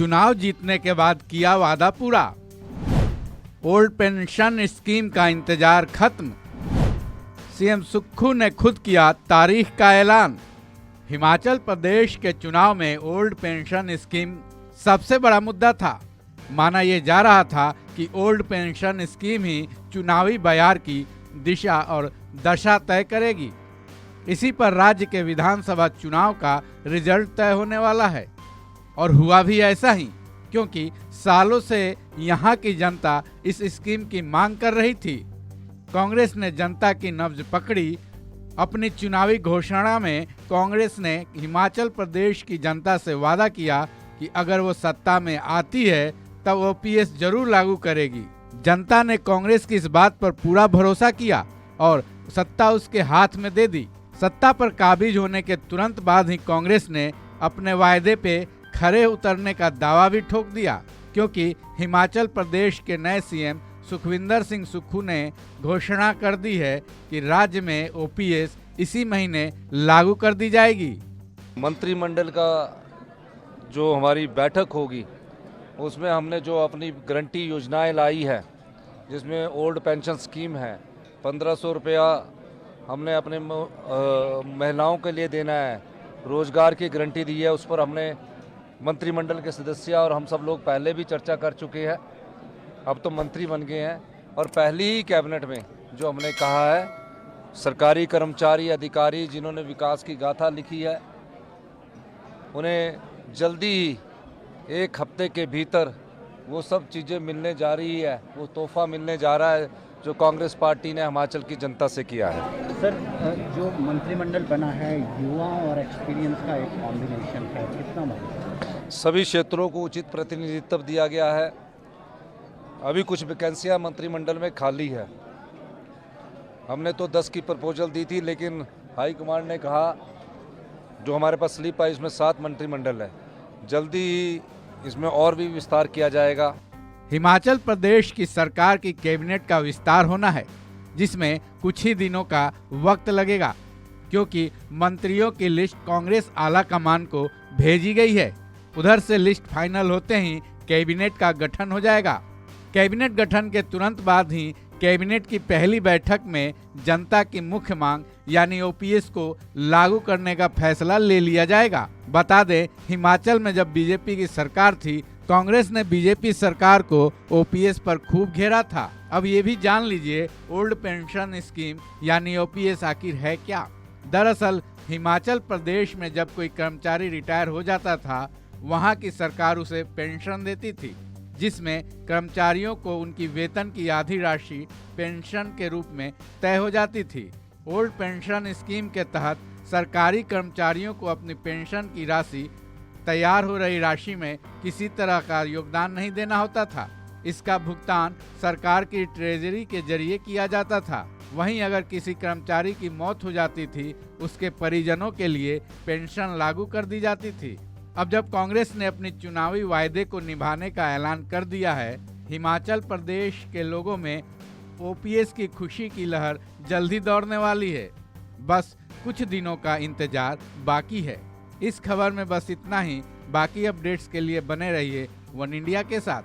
चुनाव जीतने के बाद किया वादा पूरा। ओल्ड पेंशन स्कीम का इंतजार खत्म। सीएम सुक्खू ने खुद किया तारीख का ऐलान। हिमाचल प्रदेश के चुनाव में ओल्ड पेंशन स्कीम सबसे बड़ा मुद्दा था। माना यह जा रहा था कि ओल्ड पेंशन स्कीम ही चुनावी बयार की दिशा और दशा तय करेगी। इसी पर राज्य के विधानसभा चुनाव का रिजल्ट तय होने वाला है और हुआ भी ऐसा ही, क्योंकि सालों से यहाँ की जनता इस स्कीम की मांग कर रही थी। कांग्रेस ने जनता की नब्ज पकड़ी। अपनी चुनावी घोषणा में कांग्रेस ने हिमाचल प्रदेश की जनता से वादा किया कि अगर वो सत्ता में आती है तब ओपीएस जरूर लागू करेगी। जनता ने कांग्रेस की इस बात पर पूरा भरोसा किया और सत्ता उसके हाथ में दे दी। सत्ता पर काबिज होने के तुरंत बाद ही कांग्रेस ने अपने वायदे पे खरे उतरने का दावा भी ठोक दिया, क्योंकि हिमाचल प्रदेश के नए सीएम सुखविंदर सिंह सुक्खू ने घोषणा कर दी है कि राज्य में ओपीएस इसी महीने लागू कर दी जाएगी। मंत्रिमंडल का जो हमारी बैठक होगी उसमें हमने जो अपनी गारंटी योजनाएं लाई है, जिसमें ओल्ड पेंशन स्कीम है, 1500 रुपया हमने अपने महिलाओं के लिए देना है, रोजगार की गारंटी दी है। उस पर हमने मंत्रिमंडल के सदस्य और हम सब लोग पहले भी चर्चा कर चुके हैं। अब तो मंत्री बन गए हैं और पहली ही कैबिनेट में जो हमने कहा है, सरकारी कर्मचारी अधिकारी जिन्होंने विकास की गाथा लिखी है, उन्हें जल्दी ही 1 हफ्ते के भीतर वो सब चीज़ें मिलने जा रही है, वो तोहफा मिलने जा रहा है जो कांग्रेस पार्टी ने हिमाचल की जनता से किया है। सर, जो मंत्रिमंडल बना है युवाओं और एक्सपीरियंस का एक कॉम्बिनेशन है, कितना मतलब? सभी क्षेत्रों को उचित प्रतिनिधित्व दिया गया है। अभी कुछ वैकेंसियां मंत्रिमंडल में खाली है। हमने तो 10 की प्रपोजल दी थी, लेकिन हाईकमांड ने कहा जो हमारे पास स्लिप आई इसमें 7 मंत्रिमंडल है, जल्दी ही इसमें और भी विस्तार किया जाएगा। हिमाचल प्रदेश की सरकार की कैबिनेट का विस्तार होना है, जिसमें कुछ ही दिनों का वक्त लगेगा, क्योंकि मंत्रियों की लिस्ट कांग्रेस आला कमान को भेजी गई है। उधर से लिस्ट फाइनल होते ही कैबिनेट का गठन हो जाएगा। कैबिनेट गठन के तुरंत बाद ही कैबिनेट की पहली बैठक में जनता की मुख्य मांग यानी ओपीएस को लागू करने का फैसला ले लिया जाएगा। बता दें, हिमाचल में जब बीजेपी की सरकार थी, कांग्रेस ने बीजेपी सरकार को ओपीएस पर खूब घेरा था। अब ये भी जान लीजिए ओल्ड पेंशन स्कीम यानी ओपीएस आखिर है क्या। दरअसल हिमाचल प्रदेश में जब कोई कर्मचारी रिटायर हो जाता था, वहाँ की सरकार उसे पेंशन देती थी, जिसमें कर्मचारियों को उनकी वेतन की आधी राशि पेंशन के रूप में तय हो जाती थी। ओल्ड पेंशन स्कीम के तहत सरकारी कर्मचारियों को अपनी पेंशन की राशि तैयार हो रही राशि में किसी तरह का योगदान नहीं देना होता था। इसका भुगतान सरकार की ट्रेजरी के जरिए किया जाता था। वहीं अगर किसी कर्मचारी की मौत हो जाती थी, उसके परिजनों के लिए पेंशन लागू कर दी जाती थी। अब जब कांग्रेस ने अपनी चुनावी वायदे को निभाने का ऐलान कर दिया है, हिमाचल प्रदेश के लोगों में ओपीएस की खुशी की लहर जल्दी दौड़ने वाली है। बस कुछ दिनों का इंतजार बाकी है। इस खबर में बस इतना ही। बाकी अपडेट्स के लिए बने रहिए वन इंडिया के साथ।